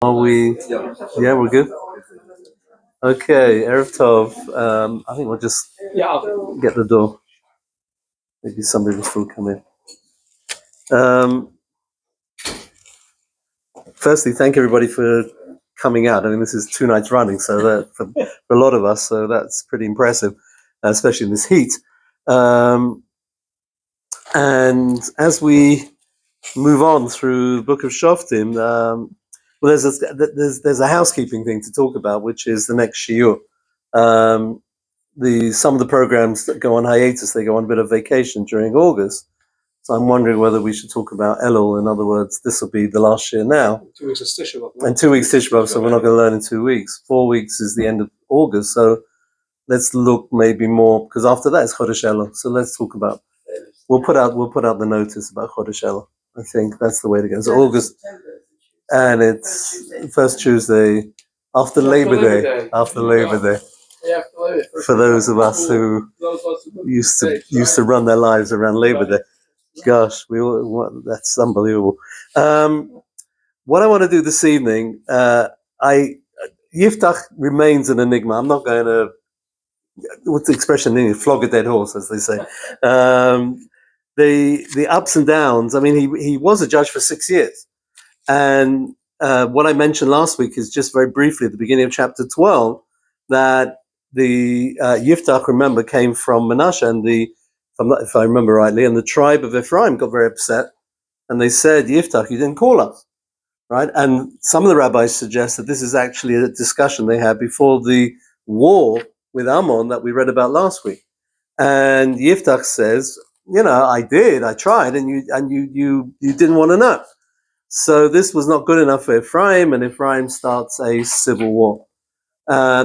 Are we? Yeah, we're good. Okay, Erev Tov. I think we'll just get the door. Maybe somebody will still come in. Firstly, thank everybody for coming out. I mean, this is 2 nights running, so that for a lot of us, so that's pretty impressive, especially in this heat. And as we move on through the Book of Shoftim, well, there's a housekeeping thing to talk about, which is the next shiur. Some of the programs that go on hiatus, they go on a bit of vacation during August. So I'm wondering whether we should talk about Elul. In other words, this will be the last year now. 2 weeks of Tisha B'Av. And 2 weeks Tisha B'Av, so we're not going to learn in 2 weeks. 4 weeks is the end of August, so let's look maybe more, because after that it's Chodesh Elul. So let's talk about, we'll put out the notice about Chodesh Elul. I think that's the way to go. So August, and it's first Tuesday after Labor Day. After Labor Day. For those of us who used to run their lives around Labor Day, gosh, that's unbelievable. What I want to do this evening, Yiftach remains an enigma. I'm not going to, what's the expression in English? Flog a dead horse, as they say. The ups and downs. I mean, he was a judge for 6 years, and what I mentioned last week is just very briefly at the beginning of chapter 12 that the Yiftach, remember, came from Manasseh, and if I remember rightly, and the tribe of Ephraim got very upset, and they said, Yiftach, you didn't call us, right? And some of the rabbis suggest that this is actually a discussion they had before the war with Ammon that we read about last week. And Yiftach says, I tried, and you didn't want to know. So this was not good enough for Ephraim, and Ephraim starts a civil war.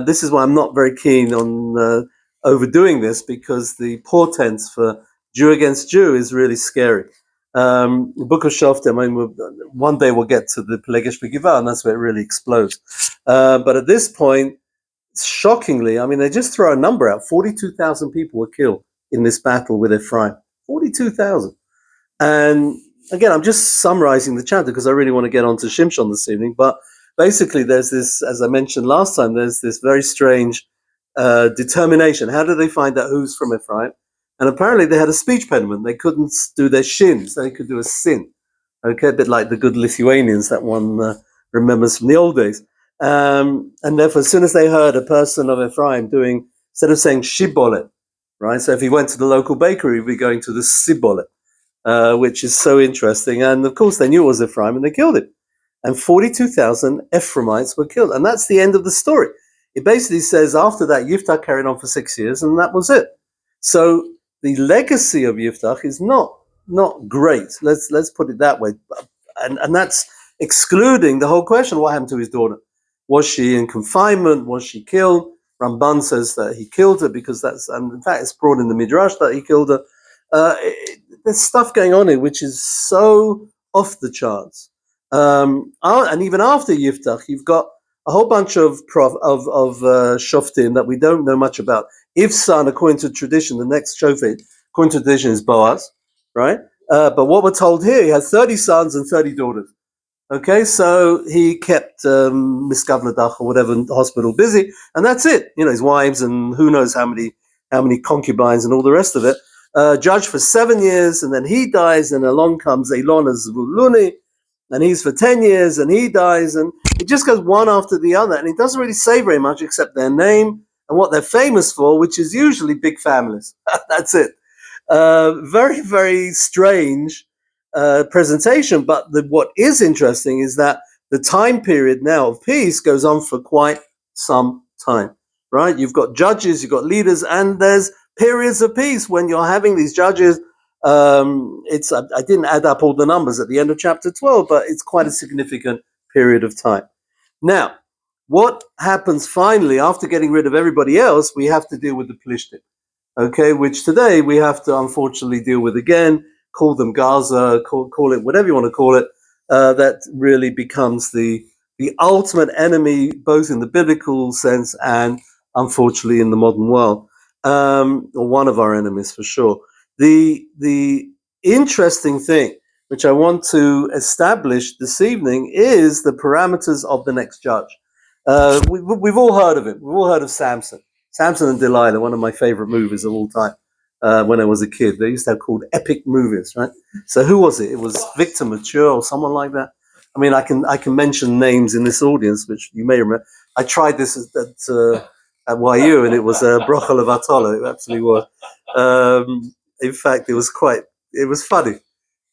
This is why I'm not very keen on overdoing this, because the portents for Jew against Jew is really scary. The Book of Shoftim, one day we'll get to the Pelegesh Begivah, and that's where it really explodes. But at this point, shockingly, they just throw a number out. 42,000 people were killed in this battle with Ephraim. 42,000. And again, I'm just summarizing the chapter because I really want to get on to Shimshon this evening. But basically, there's this, as I mentioned last time, there's this very strange determination. How do they find out who's from Ephraim? And apparently they had a speech impediment. They couldn't do their shins. They could do a sin. Okay, a bit like the good Lithuanians that one remembers from the old days. And therefore, as soon as they heard a person of Ephraim doing, instead of saying shibolet, right? So if he went to the local bakery, he'd be going to the sibolet. Which is so interesting. And of course, they knew it was Ephraim and they killed him. And 42,000 Ephraimites were killed. And that's the end of the story. It basically says after that, Yiftach carried on for 6 years, and that was it. So the legacy of Yiftach is not great. Let's put it that way. And that's excluding the whole question, what happened to his daughter? Was she in confinement? Was she killed? Ramban says that he killed her and in fact, it's brought in the Midrash that he killed her. There's stuff going on here which is so off the charts. And even after Yiftach, you've got a whole bunch of Shoftim that we don't know much about. If's son, according to tradition, the next Shofet, according to tradition, is Boaz, right? But what we're told here, he has 30 sons and 30 daughters. Okay, so he kept Miskavladach or whatever hospital busy, and that's it. His wives and who knows how many concubines and all the rest of it. Judged for 7 years, and then he dies, and along comes Elon as Zvuluni, and he's for 10 years, and he dies, and it just goes one after the other, and it doesn't really say very much except their name and what they're famous for, which is usually big families. That's it. Very, very strange presentation, but what is interesting is that the time period now of peace goes on for quite some time, right? You've got judges, you've got leaders, and there's periods of peace when you're having these judges. I didn't add up all the numbers at the end of chapter 12, but it's quite a significant period of time. Now, what happens finally after getting rid of everybody else? We have to deal with the Plishtim, okay, which today we have to unfortunately deal with again. Call them Gaza, call it whatever you want to call it. That really becomes the ultimate enemy, both in the biblical sense and unfortunately in the modern world. Or one of our enemies for sure. The interesting thing which I want to establish this evening, is the parameters of the next judge. We've all heard of it. We've all heard of Samson. Samson and Delilah, one of my favorite movies of all time. When I was a kid, they used to have called epic movies, right? So who was it? It was Victor Mature or someone like that. I mean, I can mention names in this audience, which you may remember. I tried this at YU, and it was Brocha Levatolo. It absolutely was. In fact, it was funny.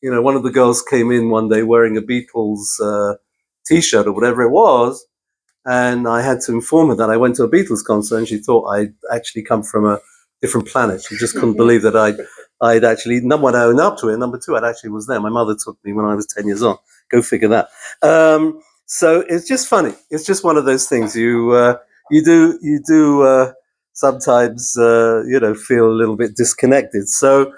You know, one of the girls came in one day wearing a Beatles T-shirt or whatever it was, and I had to inform her that I went to a Beatles concert, and she thought I'd actually come from a different planet. She just couldn't believe that I'd actually, number one, I owned up to it, and number two, I actually was there. My mother took me when I was 10 years old. Go figure that. So it's just funny. It's just one of those things. You do sometimes feel a little bit disconnected. So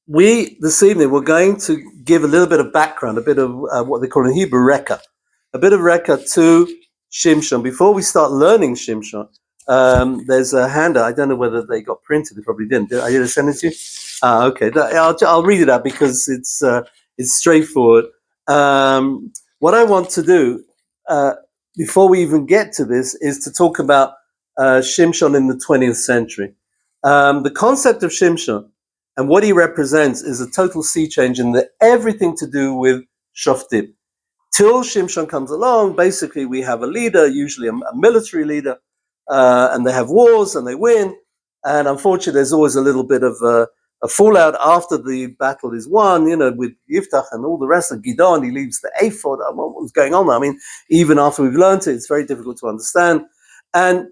this evening we're going to give a little bit of background, a bit of what they call in Hebrew Reka, a bit of Reka to Shimshon. Before we start learning Shimshon, there's a handout. I don't know whether they got printed. They probably didn't. I did send it to you. Okay. I'll read it out because it's straightforward. What I want to do before we even get to this is to talk about Shimshon in the 20th century. The concept of Shimshon and what he represents is a total sea change in everything to do with Shoftim. Till Shimshon comes along, basically we have a leader, usually a military leader, and they have wars and they win. And unfortunately, there's always a little bit of a fallout after the battle is won, with Yiftach and all the rest of Gidon. He leaves the ephod. What was going on there? I mean, even after we've learned it, it's very difficult to understand. And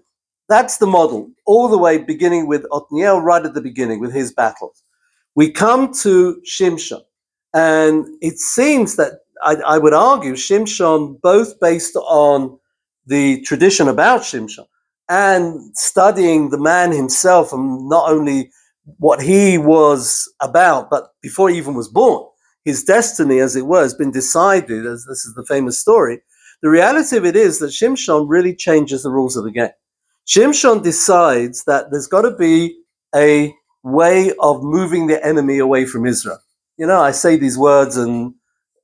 that's the model, all the way beginning with Othniel, right at the beginning with his battles. We come to Shimshon, and it seems that I would argue Shimshon, both based on the tradition about Shimshon and studying the man himself, and not only what he was about, but before he even was born, his destiny, as it were, has been decided, as this is the famous story. The reality of it is that Shimshon really changes the rules of the game. Shimshon decides that there's got to be a way of moving the enemy away from Israel. I say these words and,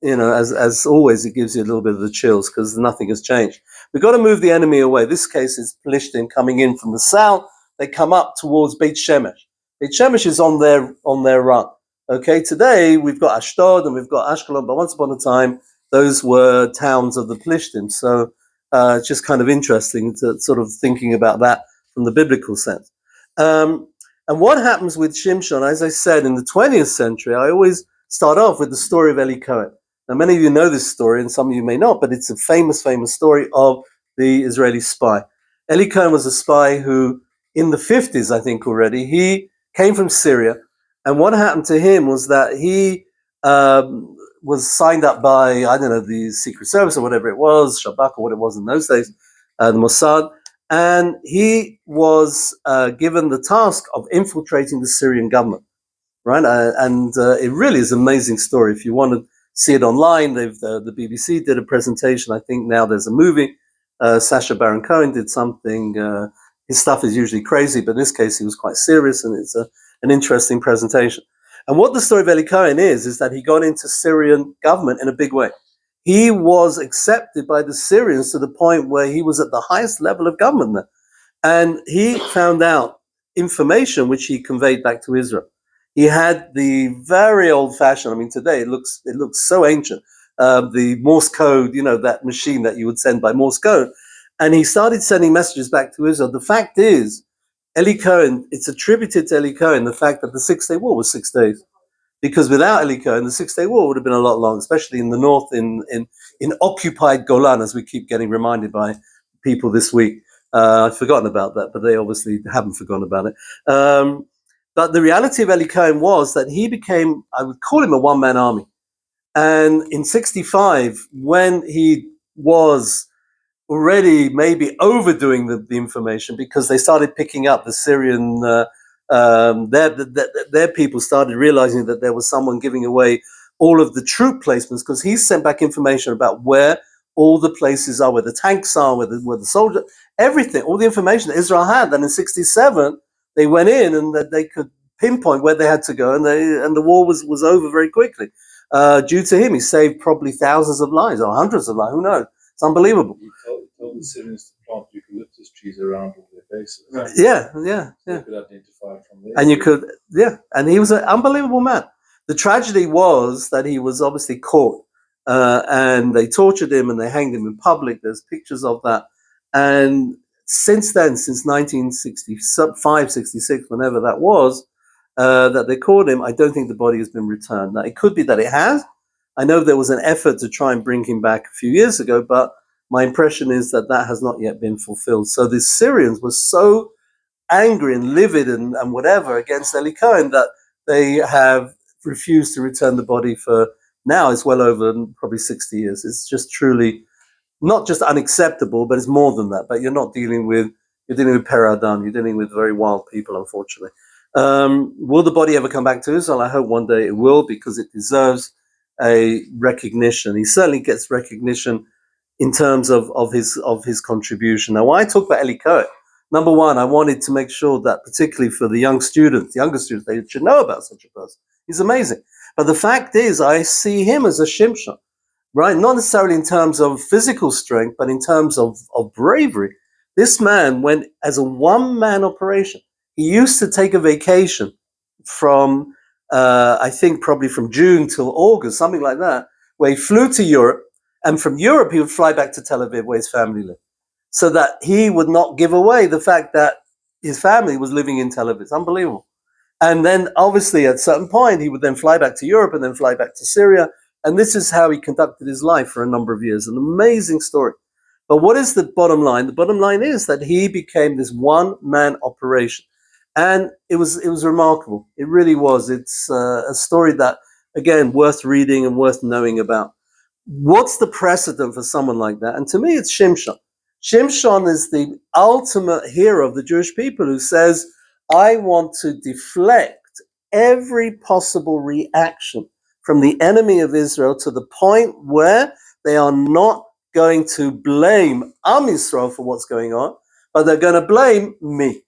as always, it gives you a little bit of the chills because nothing has changed. We've got to move the enemy away. This case is Plishtim coming in from the south. They come up towards Beit Shemesh. Beit Shemesh is on their run. Okay, today we've got Ashdod and we've got Ashkelon, but once upon a time, those were towns of the Plishtim. So it's just kind of interesting to sort of thinking about that from the biblical sense. And what happens with Shimshon, as I said, in the 20th century, I always start off with the story of Eli Cohen. Now, many of you know this story, and some of you may not, but it's a famous, famous story of the Israeli spy. Eli Cohen was a spy who, in the 50s, I think already, he came from Syria. And what happened to him was that he was signed up by, I don't know, the Secret Service or whatever it was, Shabak or what it was in those days, the Mossad. And he was given the task of infiltrating the Syrian government, right? And it really is an amazing story. If you want to see it online, the BBC did a presentation. I think now there's a movie. Sacha Baron Cohen did something. His stuff is usually crazy, but in this case, he was quite serious, and it's an interesting presentation. And what the story of Eli Cohen is that he got into Syrian government in a big way. He was accepted by the Syrians to the point where he was at the highest level of government there. And he found out information which he conveyed back to Israel. He had the very old-fashioned, I mean, today it looks so ancient, the Morse code, that machine that you would send by Morse code. And he started sending messages back to Israel. The fact is, Eli Cohen, it's attributed to Eli Cohen, the fact that the 6-Day War was 6 days. Because without Eli Cohen, the 6-Day War would have been a lot longer, especially in the north, in occupied Golan, as we keep getting reminded by people this week. I've forgotten about that, but they obviously haven't forgotten about it. But the reality of Eli Cohen was that he became, I would call him a one-man army. And in 65, when he was already maybe overdoing the information, because they started picking up the Syrian their people started realizing that there was someone giving away all of the troop placements, because he sent back information about where all the places are, where the tanks are, where the soldiers, everything, all the information that Israel had. And in 67, they went in and that they could pinpoint where they had to go, and the war was over very quickly. Due to him, he saved probably thousands of lives or hundreds of lives. Who knows? It's unbelievable. He told the Syrians to plant eucalyptus trees around all their bases. Right. Yeah. So you could identify from there. And you could, and he was an unbelievable man. The tragedy was that he was obviously caught, and they tortured him and they hanged him in public. There's pictures of that. And since then, since 1965, 66, whenever that was, that they caught him, I don't think the body has been returned. Now, it could be that it has. I know there was an effort to try and bring him back a few years ago, but my impression is that that has not yet been fulfilled. So the Syrians were so angry and livid and whatever against Eli Cohen that they have refused to return the body for now. It's well over probably 60 years. It's just truly not just unacceptable, but it's more than that. But you're dealing with Peradam, you're dealing with very wild people, unfortunately. Will the body ever come back to Israel? I hope one day it will, because it deserves a recognition. He certainly gets recognition in terms of his contribution. Now, when I talk about Eli Cohen, number one, I wanted to make sure that particularly for the younger students, they should know about such a person. He's amazing. But the fact is, I see him as a Shimshon, right? Not necessarily in terms of physical strength, but in terms of bravery. This man went as a one-man operation. He used to take a vacation from, I think probably from June till August, something like that, where he flew to Europe, and from Europe he would fly back to Tel Aviv where his family lived, so that he would not give away the fact that his family was living in Tel Aviv. It's unbelievable. And then obviously at a certain point, he would then fly back to Europe and then fly back to Syria. And this is how he conducted his life for a number of years. An amazing story. But what is the bottom line? The bottom line is that he became this one-man operation. And it was remarkable. It really was. It's a story that, again, worth reading and worth knowing about. What's the precedent for someone like that? And to me, it's Shimshon. Shimshon is the ultimate hero of the Jewish people, who says, I want to deflect every possible reaction from the enemy of Israel to the point where they are not going to blame Am Yisrael for what's going on, but they're going to blame me.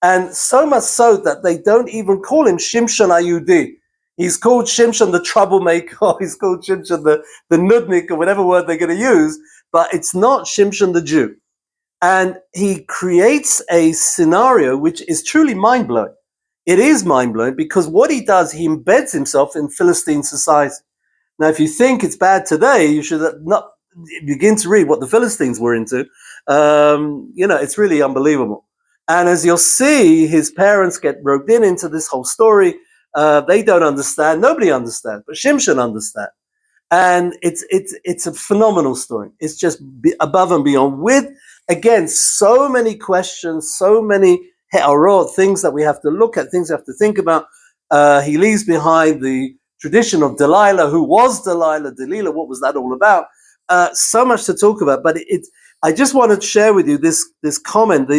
And so much so that they don't even call him Shimshon Ayudi. He's called Shimshon the troublemaker. He's called Shimshon the nudnik, or whatever word they're going to use, but it's not Shimshon the Jew. And he creates a scenario which is truly mind-blowing. It is mind-blowing because what he does, he embeds himself in Philistine society. Now, if you think it's bad today, you should not begin to read what the Philistines were into. It's really unbelievable. And as you'll see, his parents get roped into this whole story. They don't understand. Nobody understands, but Shimshon understands. And it's a phenomenal story. It's just above and beyond, with, again, so many questions, so many things that we have to look at, things we have to think about. He leaves behind the tradition of Delilah. Who was Delilah? What was that all about? So much to talk about. But I just want to share with you this comment.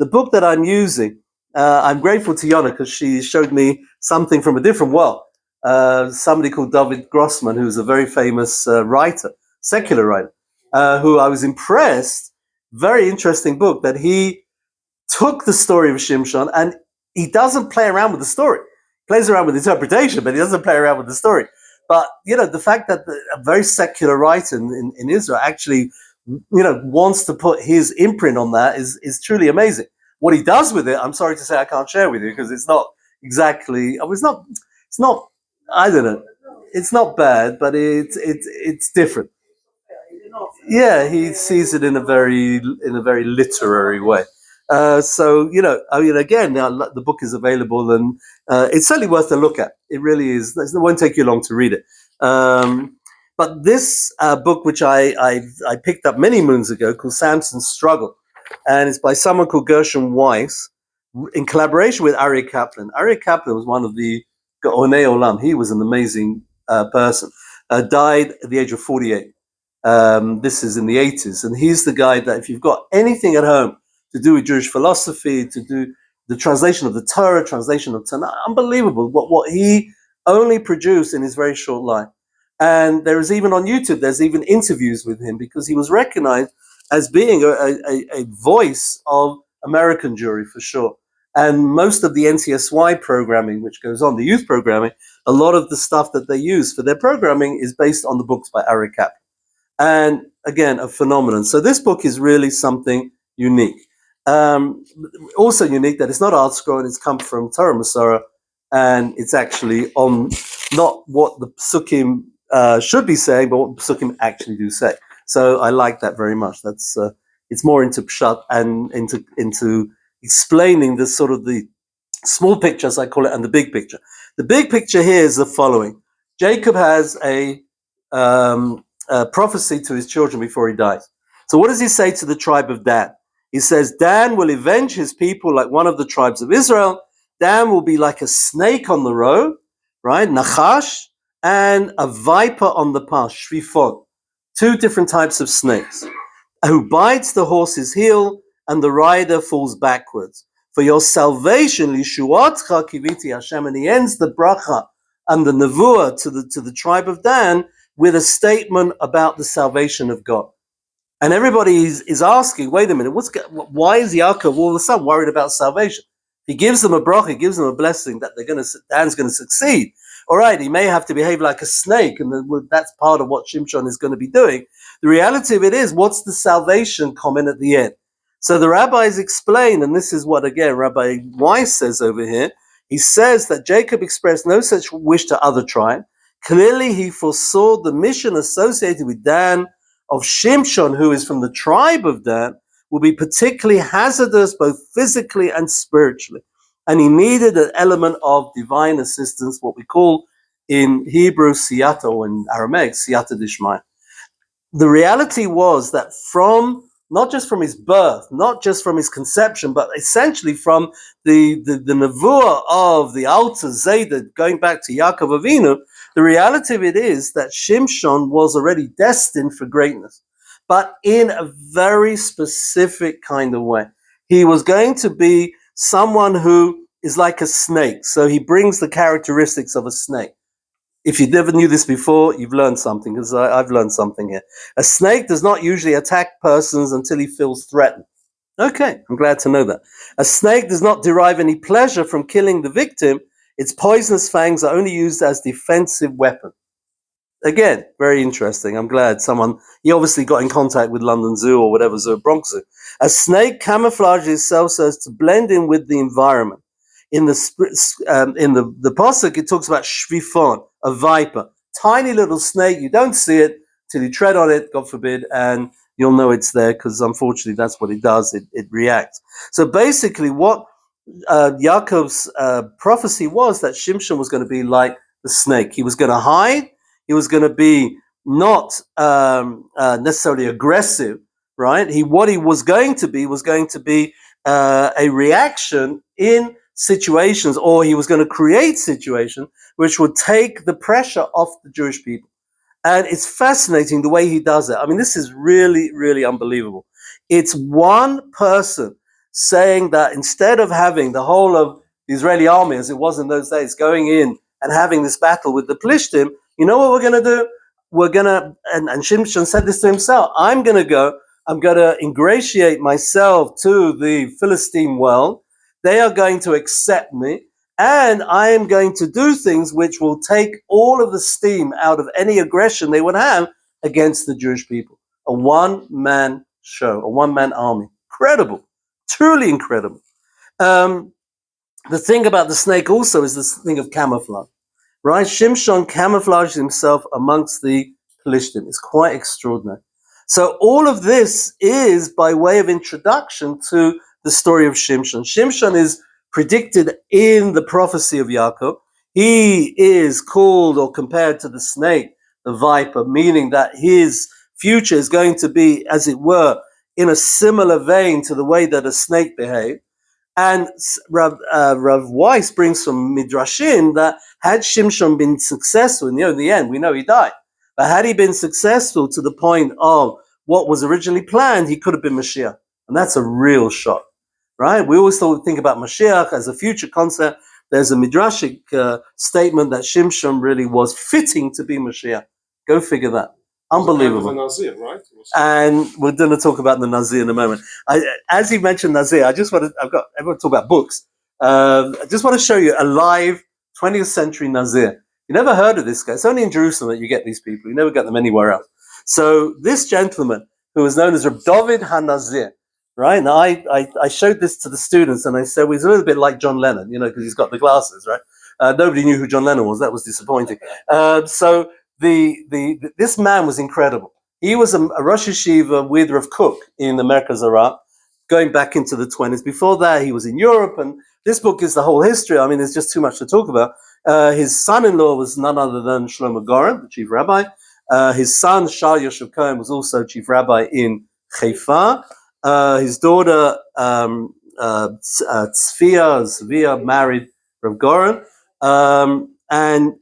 The book that I'm using, I'm grateful to Yona because she showed me something from a different world. Somebody called David Grossman, who's a very famous writer, secular writer, who I was impressed. Very interesting book that he took the story of Shimshon, and he doesn't play around with the story. He plays around with interpretation, but he doesn't play around with the story. But, the fact that a very secular writer in Israel actually, wants to put his imprint on that is truly amazing. What he does with it, I'm sorry to say I can't share with you, because it's not exactly, it's not, I don't know, it's not bad, but it's different. Yeah, he sees it in a very literary way. Again, the book is available, and it's certainly worth a look at. It really is. It won't take you long to read it. But this book, which I picked up many moons ago, called Samson's Struggle, and it's by someone called Gershom Weiss, in collaboration with Aryeh Kaplan. Aryeh Kaplan was one of the Gaonei Olam. He was an amazing person. Died at the age of 48. This is in the 80s. And he's the guy that if you've got anything at home to do with Jewish philosophy, to do the translation of the Torah, translation of Tanakh, unbelievable what he only produced in his very short life. And there is even on YouTube, there's even interviews with him, because he was recognized as being a voice of American Jewry for sure. And most of the NCSY programming, which goes on, the youth programming, a lot of the stuff that they use for their programming is based on the books by Ari Kaplan. And again, a phenomenon. So this book is really something unique. Also unique that it's not art scroll, it's come from Torah Masorah, and it's actually on not what the psukim should be saying, but what the psukim actually do say. So I like that very much. That's it's more into pshat and into explaining the sort of the small picture, as I call it, and the big picture. The big picture here is the following: Jacob has a prophecy to his children before he dies. So what does he say to the tribe of Dan? He says, Dan will avenge his people like one of the tribes of Israel. Dan will be like a snake on the road, right? Nachash, and a viper on the path, shvifot. Two different types of snakes, who bites the horse's heel and the rider falls backwards. For your salvation, Lishuatcha kiviti Hashem, and he ends the bracha and the nevuah to the tribe of Dan with a statement about the salvation of God. And everybody is asking, wait a minute, why is Yaakov all of a sudden worried about salvation? He gives them a bracha, he gives them a blessing that Dan's going to succeed. All right, he may have to behave like a snake, and that's part of what Shimshon is going to be doing. The reality of it is, what's the salvation comment at the end? So the rabbis explain, and this is what, again, Rabbi Weiss says over here. He says that Jacob expressed no such wish to other tribe. Clearly, he foresaw the mission associated with Dan of Shimshon, who is from the tribe of Dan, will be particularly hazardous both physically and spiritually. And he needed an element of divine assistance, what we call in Hebrew siyata, or in Aramaic siyata dishmaya. The reality was that not just from his birth, not just from his conception, but essentially from the nevuah of the Alter Zayda, going back to Yaakov Avinu, the reality of it is that Shimshon was already destined for greatness, but in a very specific kind of way. He was going to be someone who is like a snake, so he brings the characteristics of a snake. If you never knew this before, you've learned something, because I've learned something here. A snake does not usually attack persons until he feels threatened. Okay, I'm glad to know that. A snake does not derive any pleasure from killing the victim. Its poisonous fangs are only used as defensive weapon. Again, very interesting. I'm glad he obviously got in contact with London Zoo or whatever zoo, Bronx Zoo. A snake camouflages itself so as to blend in with the environment. In the pasuk, it talks about shvifon, a viper, tiny little snake. You don't see it till you tread on it, God forbid, and you'll know it's there, because unfortunately that's what it does. It reacts. So basically, what Yaakov's prophecy was that Shimshon was going to be like the snake. He was going to hide. He was going to be not necessarily aggressive, right? What he was going to be a reaction in situations, or he was going to create situations which would take the pressure off the Jewish people. And it's fascinating the way he does it. I mean, this is really, really unbelievable. It's one person saying that instead of having the whole of the Israeli army, as it was in those days, going in and having this battle with the Plishtim, you know what we're going to do? We're going to, and Shimshon said this to himself, I'm going to ingratiate myself to the Philistine world. They are going to accept me, and I am going to do things which will take all of the steam out of any aggression they would have against the Jewish people. A one-man show, a one-man army. Incredible. Truly incredible. The thing about the snake also is this thing of camouflage, right? Shimshon camouflages himself amongst the Philistines. It's quite extraordinary. So all of this is by way of introduction to the story of Shimshon. Shimshon is predicted in the prophecy of Yaakov. He is called or compared to the snake, the viper, meaning that his future is going to be, as it were, in a similar vein to the way that a snake behaved. And Rav Weiss brings from Midrashim that had Shimshon been successful, in the end, we know he died, but had he been successful to the point of what was originally planned, he could have been Mashiach. And that's a real shock, right? We always think about Mashiach as a future concept. There's a Midrashic statement that Shimshon really was fitting to be Mashiach. Go figure that. Unbelievable. Nazir, right? And we're going to talk about the Nazir in a moment. As you mentioned Nazir, everyone talk about books. I just want to show you a live 20th century Nazir. You never heard of this guy. It's only in Jerusalem that you get these people. You never get them anywhere else. So this gentleman, who was known as Rabbi David HaNazir, right? Now I showed this to the students, and I said, well, he's a little bit like John Lennon, because he's got the glasses, right? Nobody knew who John Lennon was. That was disappointing. So this man was incredible. He was a Rosh Yeshiva with Rav Kook in the Merkaz Arab, going back into the 20s. Before that, he was in Europe, and this book is the whole history. I mean, there's just too much to talk about. His son-in-law was none other than Shlomo Goren, the chief rabbi. His son, Shal Yoshev Cohen, was also chief rabbi in Haifa. His daughter, Tzvia, married Rav Goren. And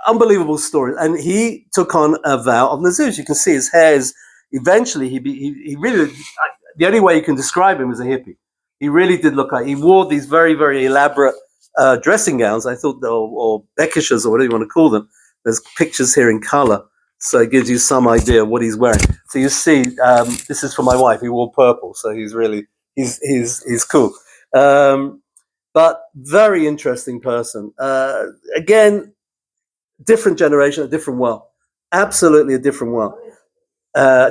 unbelievable story. And he took on a vow of Nazir. As you can see, his hair is eventually, he really, the only way you can describe him is a hippie. He really did look like, he wore these very, very elaborate dressing gowns, I thought, or bekishas, or whatever you want to call them. There's pictures here in color, so it gives you some idea of what he's wearing. So you see, this is for my wife. He wore purple, so he's really, he's cool. But very interesting person. Again, different generation, a different world. Absolutely a different world.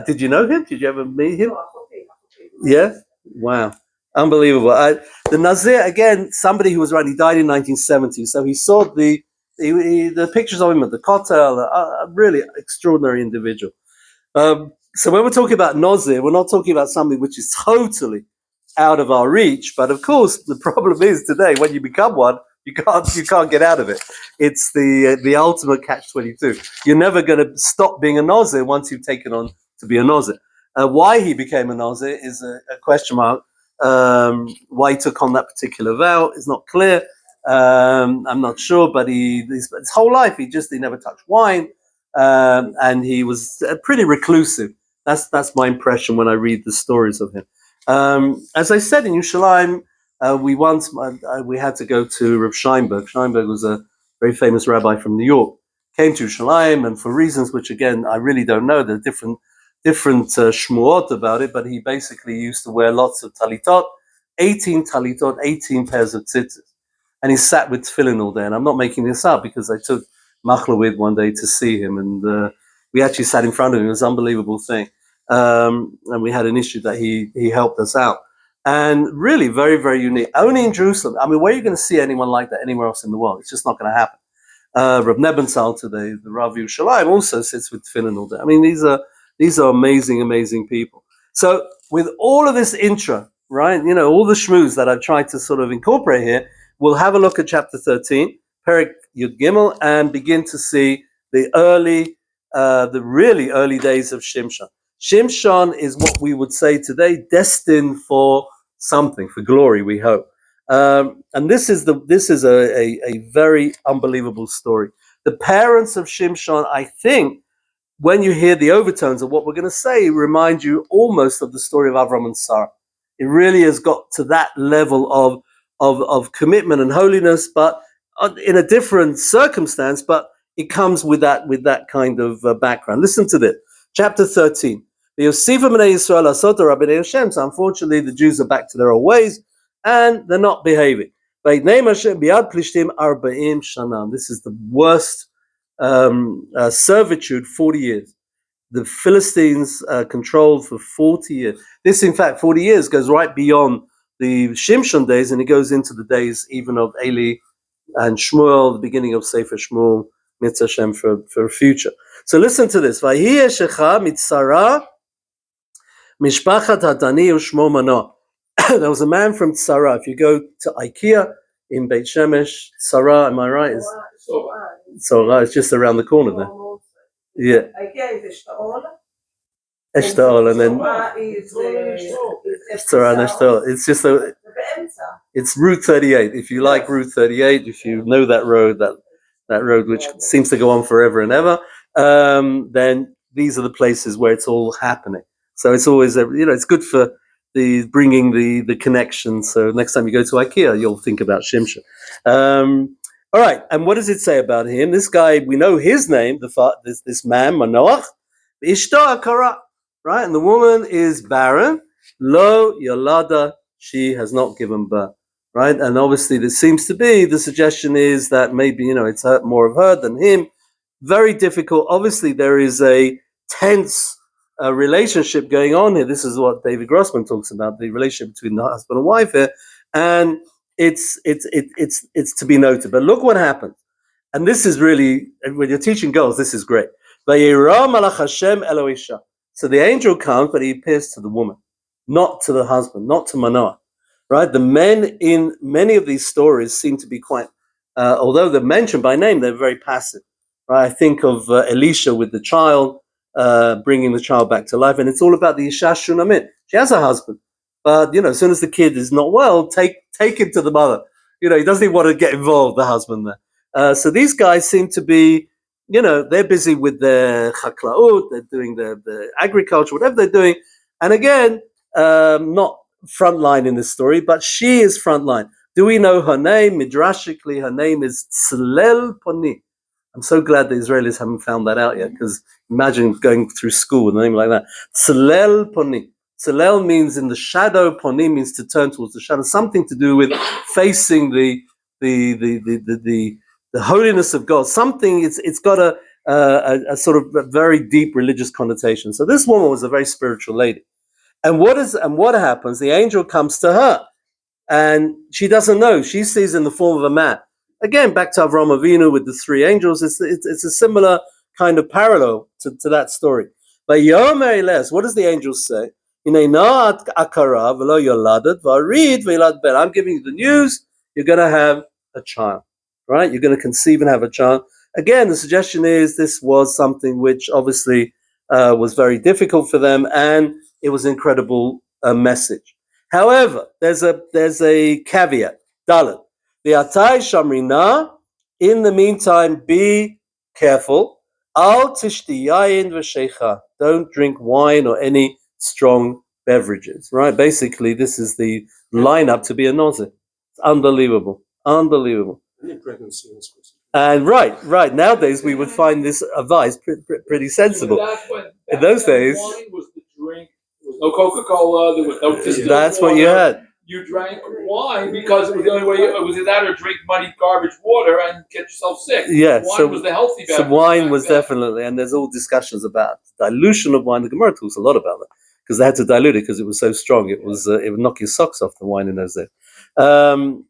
Did you know him? Did you ever meet him? Yeah? Wow. Unbelievable. The Nazir, again, somebody who was around, he died in 1970, so he saw the pictures of him at the Kotel, a really extraordinary individual. So when we're talking about Nazir, we're not talking about something which is totally out of our reach, but of course, the problem is today, when you become one, you can't get out of it. It's the ultimate catch-22. You're never going to stop being a Nazir once you've taken on to be a Nazir. Why he became a Nazir is a question mark. Why he took on that particular vow is not clear. I'm not sure, but his whole life he never touched wine, and he was pretty reclusive. That's my impression when I read the stories of him. As I said, in Yerushalayim, we had to go to Rav Sheinberg. Sheinberg was a very famous rabbi from New York. Came to Yerushalayim, and for reasons which, again, I really don't know, there are different shmuot about it, but he basically used to wear lots of talitot, 18 talitot, 18 pairs of tzitzis. And he sat with tefillin all day. And I'm not making this up because I took Machlawid one day to see him, and we actually sat in front of him. It was an unbelievable thing. And we had an issue that he helped us out. And really very, very unique. Only in Jerusalem. I mean, where are you going to see anyone like that anywhere else in the world? It's just not going to happen. Reb Nebenzahl today, the Rav Yerushalayim, also sits with tefillin all day. I mean, these are amazing, amazing people. So with all of this intro, right, all the shmooze that I've tried to sort of incorporate here, we'll have a look at chapter 13, Perek Yud Gimel, and begin to see the really early days of Shimshon. Shimshon is what we would say today, destined for something, for glory, we hope. And this is a very unbelievable story. The parents of Shimshon, I think, when you hear the overtones of what we're going to say, remind you almost of the story of Avram and Sarah. It really has got to that level of commitment and holiness, but in a different circumstance, but it comes with that kind of background. Listen to this. Chapter 13. So unfortunately, the Jews are back to their old ways, and they're not behaving. This is the worst servitude, 40 years. The Philistines controlled for 40 years. This, in fact, 40 years goes right beyond the Shimshon days, and it goes into the days even of Eli and Shmuel, the beginning of Sefer Shmuel, Mitzvah Hashem for future. So listen to this. Vayhi eshecha mitzara mishpachat hatani u'shmo mano. There was a man from Tzara. If you go to IKEA in Beit Shemesh, Tzara, am I right? Tzara, it's just around the corner there. Yeah. IKEA is Eshtaol, and then Tzara and Eshtaol. It's just it's Route 38. If you like Route 38, if you know that road which seems to go on forever and ever, then these are the places where it's all happening. So it's always, it's good for bringing the connection. So next time you go to IKEA, you'll think about Shimshon. All right, and what does it say about him? This guy, we know his name. This man, Manoach, Ishto Akara, right? And the woman is barren. Lo Yolada, she has not given birth. right? And obviously, there seems to be the suggestion is that maybe it's more of her than him. Very difficult. Obviously, there is a tense relationship going on here. This is what David Grossman talks about, the relationship between the husband and wife here, and it's to be noted. But look what happens. And this is really, when you're teaching girls, this is great. So the angel comes, but he appears to the woman, not to the husband, not to Manoah. Right? The men in many of these stories seem to be quite, although they're mentioned by name, they're very passive. Right? I think of Elisha with the child, bringing the child back to life, and it's all about the Isha Shunamit. She has a husband, but as soon as the kid is not well, take him to the mother. He doesn't even want to get involved, the husband there. So these guys seem to be, they're busy with their chaklaut, they're doing their agriculture, whatever they're doing. And again, not frontline in this story, but she is frontline. Do we know her name? Midrashically, her name is Tzlel Poni. I'm so glad the Israelis haven't found that out yet, because imagine going through school with a name like that. Tzlel Poni. Tzlel means in the shadow. Poni means to turn towards the shadow. Something to do with facing the holiness of God. Something. It's got a sort of a very deep religious connotation. So this woman was a very spiritual lady. And what happens? The angel comes to her, and she doesn't know. She sees in the form of a man. Again, back to Avraham Avinu with the three angels. It's a similar kind of parallel to that story. But what does the angel say? I'm giving you the news. You're going to have a child, right? You're going to conceive and have a child. Again, the suggestion is this was something which obviously was very difficult for them, and it was an incredible message. However, there's a caveat. Dalet. The Atai Shamrina. In the meantime, be careful. Al tishti yayin v'sheicha. Don't drink wine or any strong beverages. Right? Basically, this is the lineup to be a Nazir. It's unbelievable. And right. Nowadays, we would find this advice pretty sensible. In those days, wine was the drink. There was no Coca-Cola. There was no distilled that's water. What you had. You drank wine because it was the only way. It was that or drink muddy garbage water and get yourself sick. Yeah, wine was the healthy beverage. So wine was definitely, and there's all discussions about dilution of wine. The Gemara talks a lot about that because they had to dilute it because it was so strong. It would knock your socks off, the wine in those days. And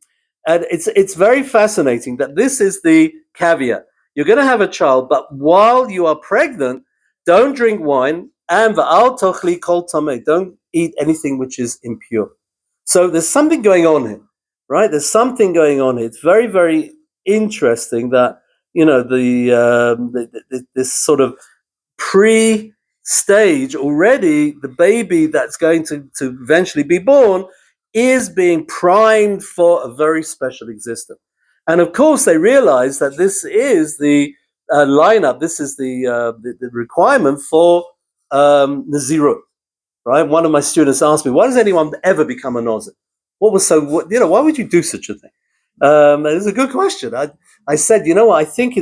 it's very fascinating that this is the caveat. You're going to have a child, but while you are pregnant, don't drink wine, and va'al tochli kol tameh. Don't eat anything which is impure. So there's something going on here, right? There's something going on here. It's very, very interesting that this sort of pre-stage already, the baby that's going to eventually be born is being primed for a very special existence. And of course, they realize that this is the lineup. This is the requirement for Nazirut. Right? One of my students asked me, why does anyone ever become a Nazir? Why would you do such a thing? It's a good question. I said, I think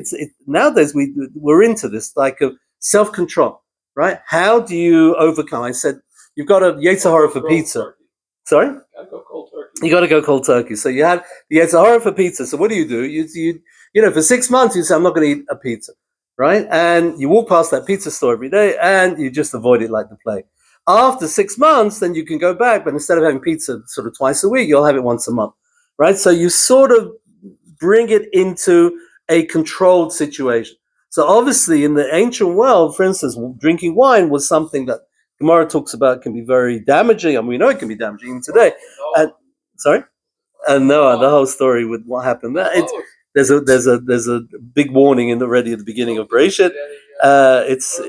nowadays we're into this, like of self-control, right? How do you overcome? I said, you've got a Yetzer Hara for pizza. Turkey. Sorry? You got to go cold turkey. So you have the Yetzer Hara for pizza. So what do? You for 6 months, you say, I'm not going to eat a pizza, right? And you walk past that pizza store every day and you just avoid it like the plague. After 6 months, then you can go back, but instead of having pizza sort of twice a week, you'll have it once a month, right? So you sort of bring it into a controlled situation. So obviously in the ancient world, for instance, drinking wine was something that Gemara talks about can be very damaging, and we know it can be damaging even today. And Noah, the whole story with what happened there. There's a big warning already at the beginning of Bereshit. It's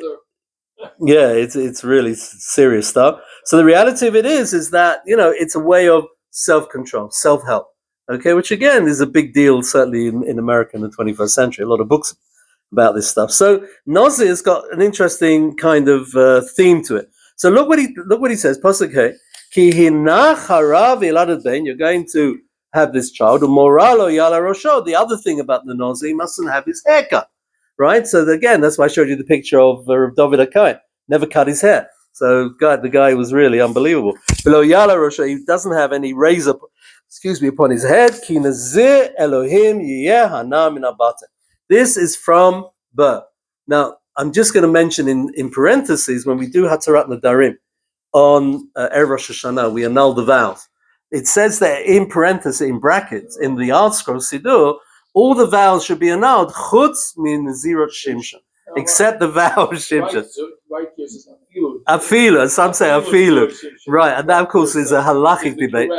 really serious stuff. So the reality of it is that it's a way of self-control, self-help. Okay, which again is a big deal, certainly in America in the 21st century. A lot of books about this stuff. So Nazir's got an interesting kind of theme to it. So look what he says. Pasuk Hey, Ki hinach harav yeladet ben. You're going to have this child. Umoralo yala rosho. The other thing about the Nazir, he mustn't have his hair cut. Right. So again, that's why I showed you the picture of David HaKohen. Never cut his hair. So the guy was really unbelievable. Below yala rosho, he doesn't have any razor. upon his head. Ki Nazir Elohim yiyeh hana min habatan. This is from birth. Now, I'm just going to mention in parentheses, when we do Hatarat Nadarim on Erev Rosh Hashanah, we annul the vows. It says that in parentheses, in brackets, in the art scroll Siddur, all the vows should be annulled, chutz min Nazirot Shimshon, except the vow of Shimshon. Afilu, some say afilu. Right, and that of course is a halachic debate,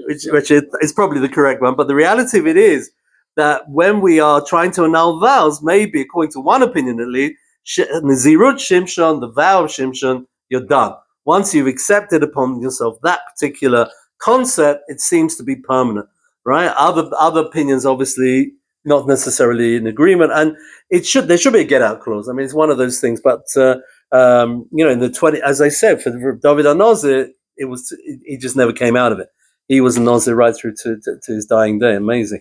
which is probably the correct one. But the reality of it is that when we are trying to annul vows, maybe according to one opinion at least, Nazirut Shimshon, the vow of Shimshon, you're done. Once you've accepted upon yourself that particular concept, it seems to be permanent, right? Other opinions, obviously, not necessarily in agreement, and there should be a get-out clause. I mean, it's one of those things. But in the 20, as I said, for David Nazir, he just never came out of it. He was a Nazir right through to his dying day. Amazing.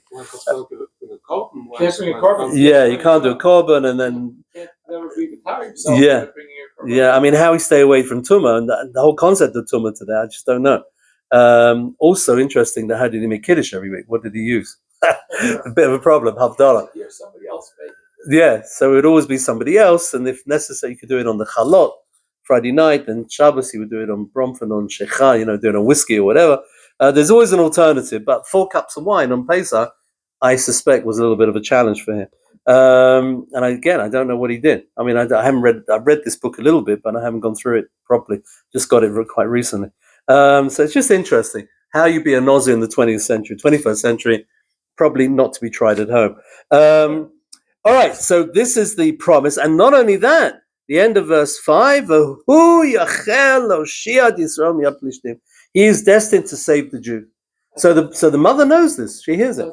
Yeah, you can't do a korban, and then never be retired yourself. Yeah. I mean, how we stay away from tumah, and the whole concept of tumah today, I just don't know. Also interesting that how did he make kiddush every week? What did he use? A bit of a problem. Havdalah. Hear somebody else make it. Yeah, so it would always be somebody else, and if necessary, you could do it on the chalot Friday night, and Shabbos you would do it on bromfan, on shecha, do it on whiskey or whatever. There's always an alternative, but 4 cups of wine on Pesach, I suspect, was a little bit of a challenge for him. And I don't know what he did. I mean, I've read this book a little bit, but I haven't gone through it properly. Just got it quite recently. So it's just interesting how you be a Nazir in the 20th century, 21st century, probably not to be tried at home. All right, so this is the promise, and not only that, the end of verse 5, he is destined to save the Jews. So the mother knows this; she hears it.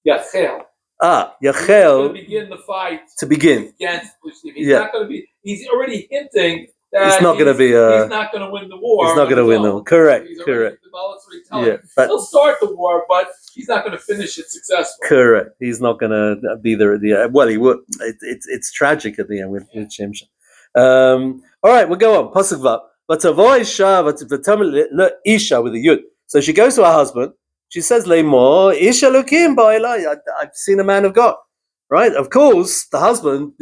Yachel. Yachel. He's going to begin the fight. To begin against Plishtim. Not going to be. He's already hinting that it's not going to be. He's not going to win the war. He's not going to win the war. Correct. But he'll start the war, but he's not going to finish it successfully. Correct. He's not going to be there at the end. Well, he would. It's tragic at the end with Shimshon. All right, we'll go on. Pasuk Vav. But Isha with a yud. So she goes to her husband. She says, "Leimor Isha Lukim ba'ilai." I've seen a man of God, right? Of course, the husband.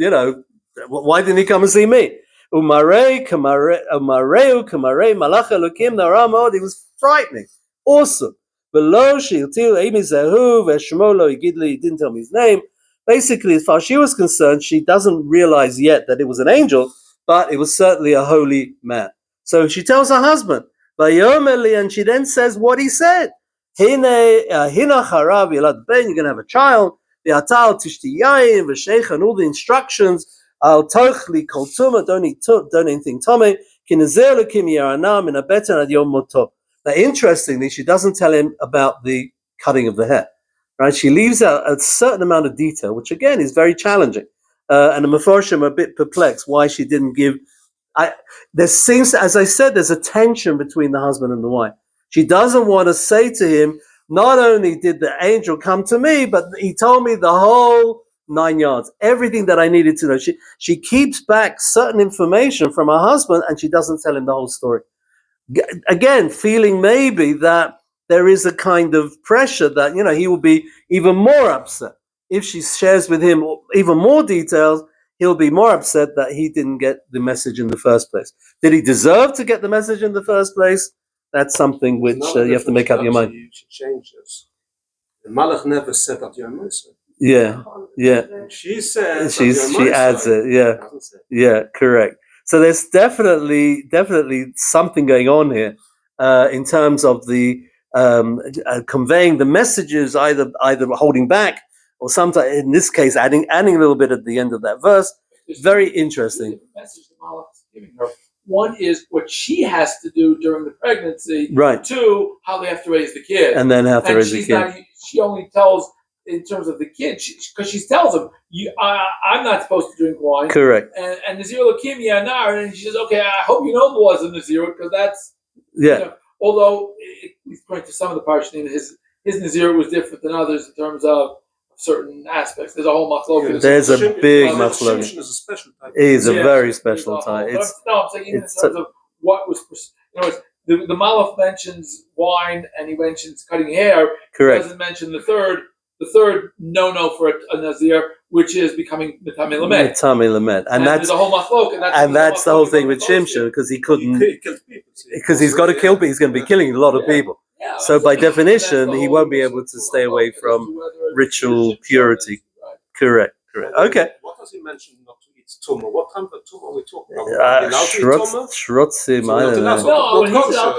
Why didn't he come and see me? Umarei malach Elokim naramod. He was frightening, awesome. Below she'iltil emi zehu v'shmo lo yigidli. He didn't tell me his name. Basically, as far as she was concerned, she doesn't realize yet that it was an angel, but it was certainly a holy man. So she tells her husband, "Vayomeli," and she then says what he said. Hina charav yilad ben. You're going to have a child. V'atal tishti yayin v'sheich, and all the instructions. Al tochli kol tuma. Don't eat anything tummy. Kinazer lukim yaranam in a better ad yom moto. Now, interestingly, she doesn't tell him about the cutting of the hair. Right? She leaves out a certain amount of detail, which again is very challenging. And the Mefarshim are a bit perplexed why she didn't give. There seems, as I said, there's a tension between the husband and the wife. She doesn't want to say to him, not only did the angel come to me, but he told me the whole 9 yards, everything that I needed to know. She keeps back certain information from her husband, and she doesn't tell him the whole story. Again, feeling maybe that there is a kind of pressure that, he will be even more upset. If she shares with him even more details, he'll be more upset that he didn't get the message in the first place. Did he deserve to get the message in the first place? That's something which you have to make up your mind. She changes. The Malach never said that you're Muslim. Yeah. She says she adds it. Yeah, correct. So there's definitely something going on here in terms of the conveying the messages, either holding back or sometimes, in this case, adding a little bit at the end of that verse. Very interesting. The message the Malach is giving her. One is what she has to do during the pregnancy. Right. 2, how they have to raise the kid. And then have to raise the kid. She only tells in terms of the kid, because she tells him, I'm not supposed to drink wine. Correct. And Nazir Elokim Yanar, and she says, okay, I hope you know the laws of Nazir, because that's, although, according to some of the Parshanim, his Nazir was different than others in terms of certain aspects. There's a whole machloket. There's a big machloket. Shimshon is a special type. It is a very special type. I'm saying in terms of what was, the Malach mentions wine and he mentions cutting hair. Correct. He doesn't mention the third no for a Nazir, which is becoming Mitame Lamed. Mitame Lamed. And that's there's a whole machlok, and that's the whole thing with Shimshon, because he couldn't, because he's got to kill people. He's going to be killing a lot of people. Yeah, so by definition, he won't be able to stay away from ritual purity. Right. Correct. Okay. What does he mention not to eat tumor? What kind of tumor are we talking about? Shrotzim, I don't know. No, when he's out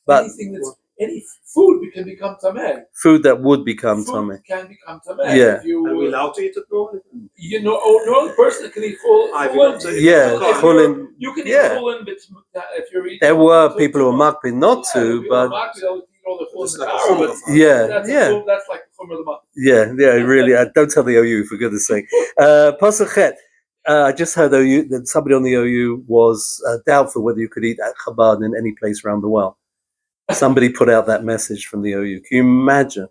but anything that's any food can become tameh. Food that would become tameh. Can become tameh. Yeah. Are we allowed to eat it normally? You know, no person can eat chulin. Yeah, chulin. You can eat chulin, but if you're eating. There were people who were makpid not to, but. That's like the chumrah. Yeah, really. Don't tell the OU, for goodness sake. Pasachet. I just heard OU that somebody on the OU was doubtful whether you could eat at Chabad in any place around the world. Somebody put out that message from the OU. Can you imagine?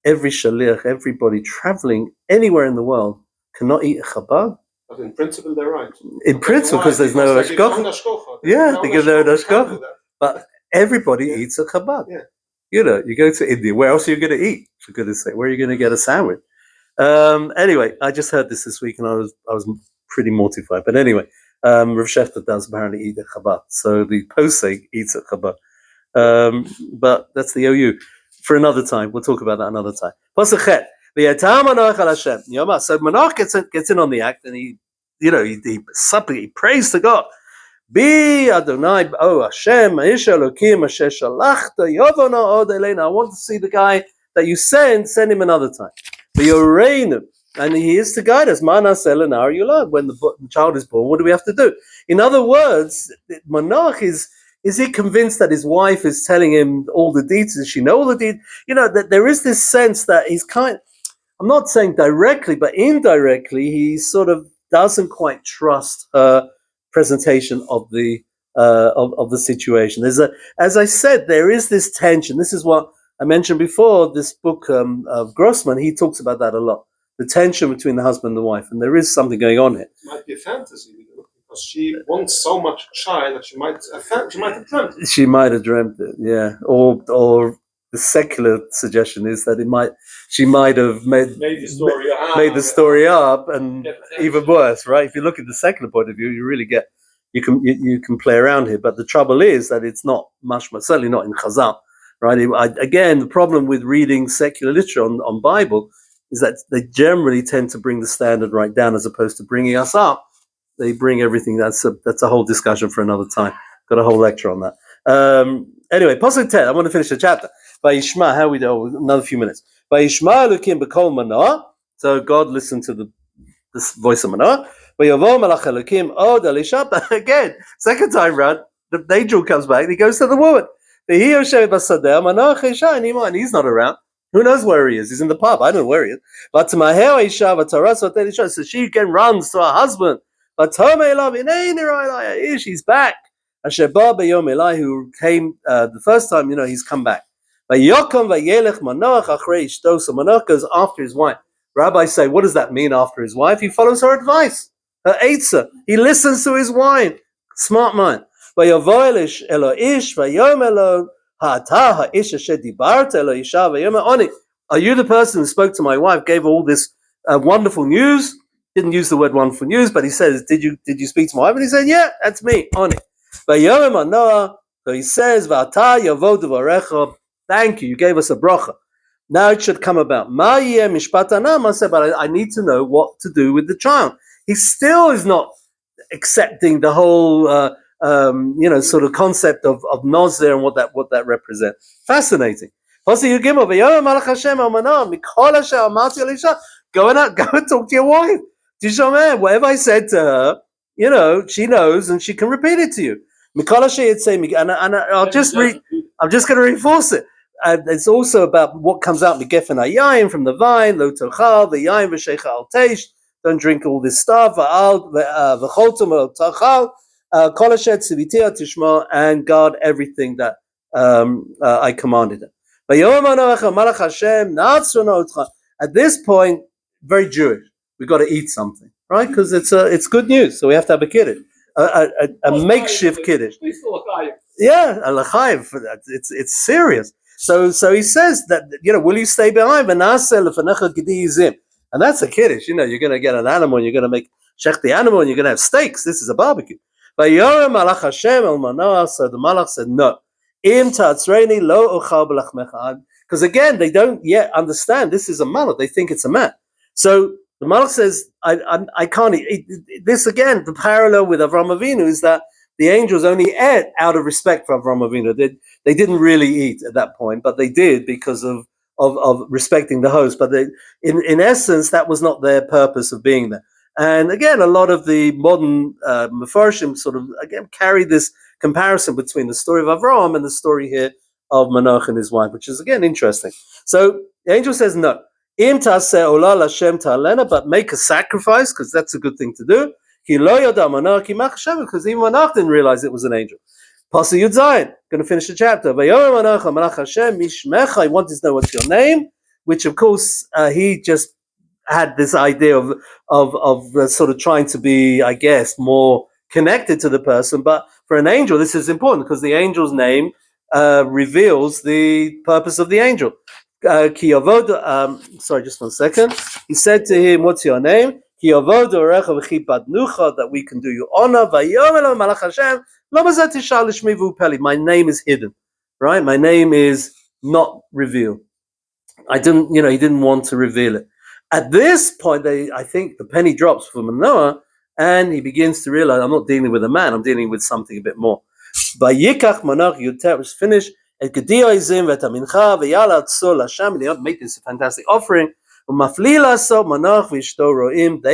Every shaliach, everybody traveling anywhere in the world cannot eat at Chabad. But in principle, they're right. In principle, because there's no hashgacha. Yeah, they give their own hashgacha. But everybody eats at Chabad. Yeah. You know, you go to India. Where else are you going to eat? For goodness sake, where are you going to get a sandwich? Anyway, I just heard this week, and I was pretty mortified. But anyway, Rav Shechter does apparently eat at Chabad, so the posek eats at Chabad. But that's the OU for another time. We'll talk about that another time. Pasachet. So Manoach gets in on the act, and he prays to God. Be Adonai, oh Hashem, Ish Elokim, Asher Shalachta, Yovana Od Elena. I want to see the guy that you send him another time. Be Yoreinu, and he is to guide us. Manas Elenar Yulad. When the child is born, what do we have to do? In other words, Manoach is he convinced that his wife is telling him all the details? Does she know all the details? You know, that there is this sense that he's I'm not saying directly, but indirectly, he sort of doesn't quite trust her presentation of the situation. As I said, there is this tension. This is what I mentioned before. This book of Grossman, he talks about that a lot. The tension between the husband and the wife, and there is something going on here. It might be a fantasy, because she wants so much child that she might have dreamt it. She might have dreamt it, yeah. Or the secular suggestion is that she might have made the story up, and even worse, right? If you look at the secular point of view, you really get you can play around here. But the trouble is that it's not mashma, certainly not in Chazal, right? Again, the problem with reading secular literature on Bible is that they generally tend to bring the standard right down as opposed to bringing us up. They bring everything. That's a whole discussion for another time. Got a whole lecture on that. Anyway, Pasuk 10. I want to finish the chapter. Vayishma, how we do? Another few minutes. Vayishma Elokim b'kol Manoah. So God listened to the voice of Manoah. Vayavo Malach Elokim od Elisha. Again, second time round, the angel comes back and he goes to the woman. And he's not around. Who knows where he is? He's in the pub. I don't know where he is. But so she again runs to her husband. She's back. Who came the first time, he's come back. So Manoach goes after his wife. Rabbis say, what does that mean after his wife? He follows her advice, her eitzah. He listens to his wife. Smart mind. Are you the person who spoke to my wife, gave her all this wonderful news? Didn't use the word wonderful news, but he says, did you speak to my wife? And he said, yeah, that's me, on it. So he says, thank you, you gave us a bracha. Now it should come about. But I need to know what to do with the child. He still is not accepting the whole sort of concept of Nazir and what that represents. Fascinating. Go and talk to your wife. Whatever I said to her, she knows and she can repeat it to you. And I'm just going to reinforce it. It's also about what comes out Gefen Hayayin from the vine, Lo Tochal, the Yayin v'Sheicha Al Teish. Don't drink all this stuff. V'Choltum Lo Tochal, Kol Asher Tziviti Tishma, and guard everything that I commanded them. At this point, very Jewish. We've got to eat something, right? Because it's good news, so we have to have a kiddush, a makeshift kiddush. Yeah, Alachayim, it's serious. So he says that, will you stay behind? And that's a kiddush. You're going to get an animal, and you're going to make shech the animal, and you're going to have steaks. This is a barbecue. But Malach Hashem El Manoah, so the Malach said no. Im ta'atzreini lo ochal b'lachmecha. Because again, they don't yet understand this is a Malach. They think it's a man. So the Malach says, I can't eat. This again, the parallel with Avraham Avinu is that the angels only ate out of respect for Avraham Avinu. They didn't really eat at that point, but they did because of respecting the host. But in essence, that was not their purpose of being there. And again, a lot of the modern Mefarshim sort of again carry this comparison between the story of Avraham and the story here of Manoach and his wife, which is again interesting. So the angel says no. Im taseh olah Hashem ta'alena, but make a sacrifice because that's a good thing to do. Because even Manoach didn't realize it was an angel. Pasuk Yud Zayin, going to finish the chapter. He wanted to know what's your name, which of course he just had this idea of sort of trying to be, I guess, more connected to the person. But for an angel, this is important because the angel's name reveals the purpose of the angel. Sorry, just 1 second. He said to him, "What's your name?" That we can do you honor. My name is hidden, right? My name is not revealed. He didn't want to reveal it. At this point, I think the penny drops for Manoah, and he begins to realize, I'm not dealing with a man, I'm dealing with something a bit more. Vayikach Manoach Yudtet was finished. And he made this fantastic offering. They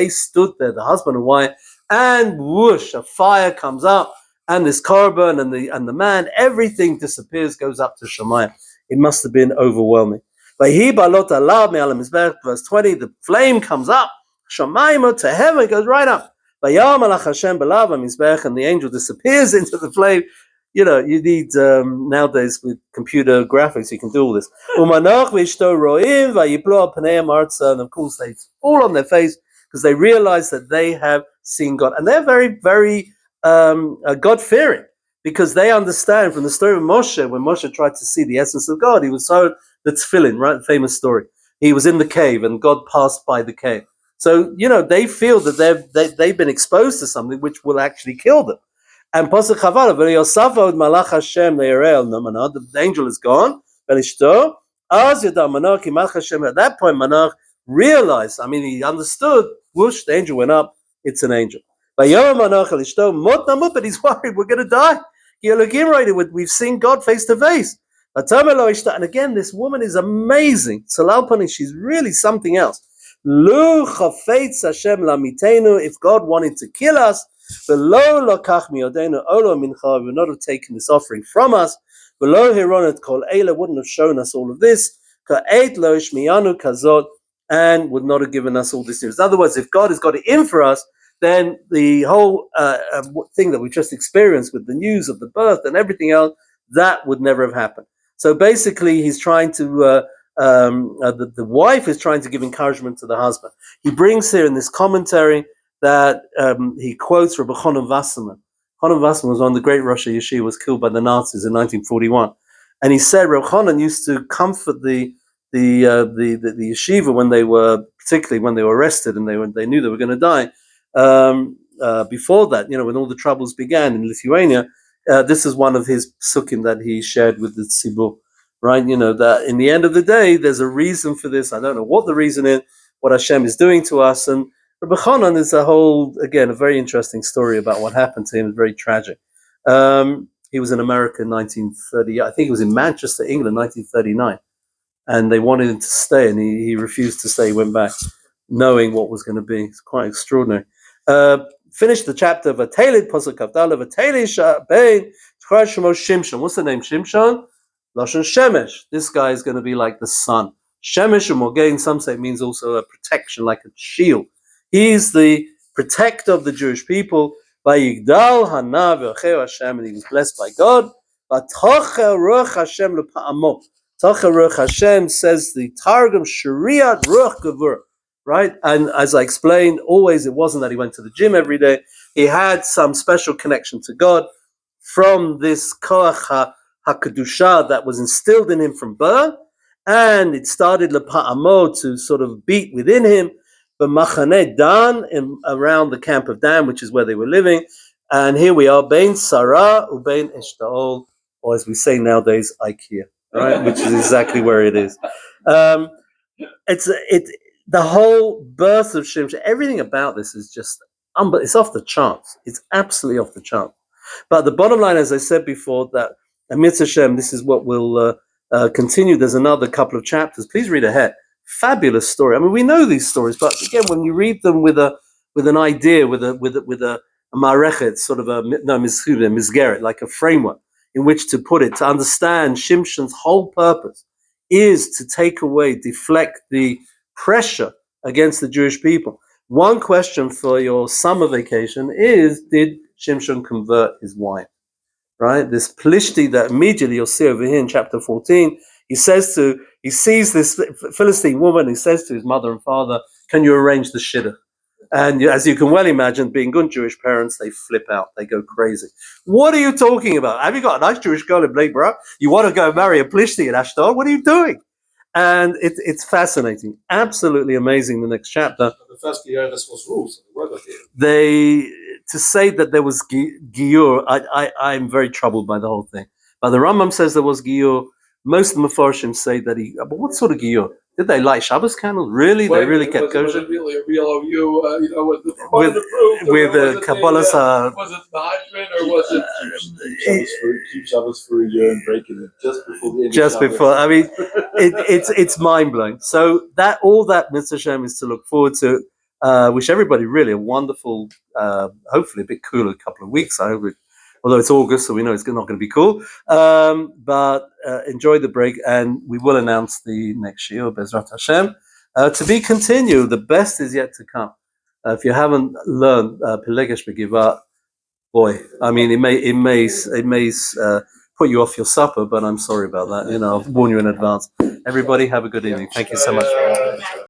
stood there, the husband and wife, and whoosh, a fire comes up, and this korban and the man, everything disappears, goes up to Shemayim. It must have been overwhelming. Verse 20, the flame comes up, Shemayim to heaven, goes right up. And the angel disappears into the flame. You need nowadays with computer graphics, you can do all this. And of course, they fall on their face because they realize that they have seen God, and they're very, very God-fearing because they understand from the story of Moshe. When Moshe tried to see the essence of God, he was so the tefillin, right? Famous story. He was in the cave, and God passed by the cave. So they feel that they've been exposed to something which will actually kill them. And Pasuk Chaval, Malach Hashem the angel is gone. At that point, Manoach realized. He understood. Whoosh, the angel went up. It's an angel. But he's worried. We're going to die. We've seen God face to face. And again, this woman is amazing. She's really something else. If God wanted to kill us, we would not have taken this offering from us. Wouldn't have shown us all of this, and would not have given us all this news. In other words, if God has got it in for us, then the whole thing that we just experienced with the news of the birth and everything else, that would never have happened. So basically, he's trying to. The wife is trying to give encouragement to the husband. He brings here in this commentary that he quotes Rabbi Chanan Wasserman. Chanan Wasserman was one of the great Rosh Yeshiva, was killed by the Nazis in 1941, and he said Rabbi Chanan used to comfort the yeshiva when they were, particularly when they were arrested and they knew they were going to die. Before that, when all the troubles began in Lithuania, this is one of his psukim that he shared with the tzibur. Right, that in the end of the day, there's a reason for this. I don't know what the reason is, what Hashem is doing to us. And Rabbi Chanan is a very interesting story about what happened to him. It's very tragic. He was in America in 1930. I think he was in Manchester, England, 1939. And they wanted him to stay, and he refused to stay. He went back, knowing what was going to be. It's quite extraordinary. Finish the chapter of Vatelid, Pasuk Avdallah, Vatelid Bein, Shimshon. What's the name? Shimshon? Lashon Shemesh. This guy is going to be like the sun. Shemesh and Mogain, some say it means also a protection, like a shield. He's the protector of the Jewish people. Vayigdal hana v'ocheu Hashem, and he was blessed by God. V'tocher ruach Hashem lepa'amo. Tocher ruach Hashem says the Targum Shariat ruach gevur. Right, and as I explained, always it wasn't that he went to the gym every day. He had some special connection to God. from this koach hakadusha that was instilled in him from birth, and it started lepa'amo to sort of beat within him. But Machane Dan, around the camp of Dan, which is where they were living, and here we are, Bein Sarah ubein Eshtaol, or as we say nowadays, IKEA, right? Which is exactly where it is. The whole birth of Shimshon, everything about this is just, it's off the charts. It's absolutely off the charts. But the bottom line, as I said before, that Amir Hashem, this is what will continue. There's another couple of chapters. Please read ahead. Fabulous story. I mean, we know these stories, but again, when you read them with an idea, with a marechet, sort of misgeret, like a framework in which to put it, to understand Shimshon's whole purpose is to take away, deflect the pressure against the Jewish people. One question for your summer vacation is, did Shimshon convert his wife? Right? This Plishti that immediately you'll see over here in chapter 14, he sees this Philistine woman, he says to his mother and father, can you arrange the shidduch? And as you can well imagine, being good Jewish parents, they flip out, they go crazy. What are you talking about? Have you got a nice Jewish girl in Bnei Brak? You want to go marry a Plishti in Ashdod? What are you doing? And it's fascinating, absolutely amazing. The next chapter. The first year, this was rules. To say that there was Giyur, I'm very troubled by the whole thing. But the Rambam says there was Giyur. Most of the Mefarshim say that but what sort of Giyur? Did they light Shabbos candles? Really? They really kept kosher? Was it really a real OU, with the Kabbalah? Was it the hydrant, or was it keep Shabbos for a year and breaking it just before the end just of Shabbos? Before? I mean, it's mind blowing. So all that Mitzvah Shem is to look forward to. Wish everybody really a wonderful, hopefully a bit cooler couple of weeks. I hope although it's August, so we know it's not going to be cool. But enjoy the break, and we will announce the next shiur, Bezrat Hashem, to be continued. The best is yet to come. If you haven't learned Pilegesh Begiva, boy, I mean, it may put you off your supper, but I'm sorry about that. I'll warn you in advance. Everybody, have a good evening. Thank you so much.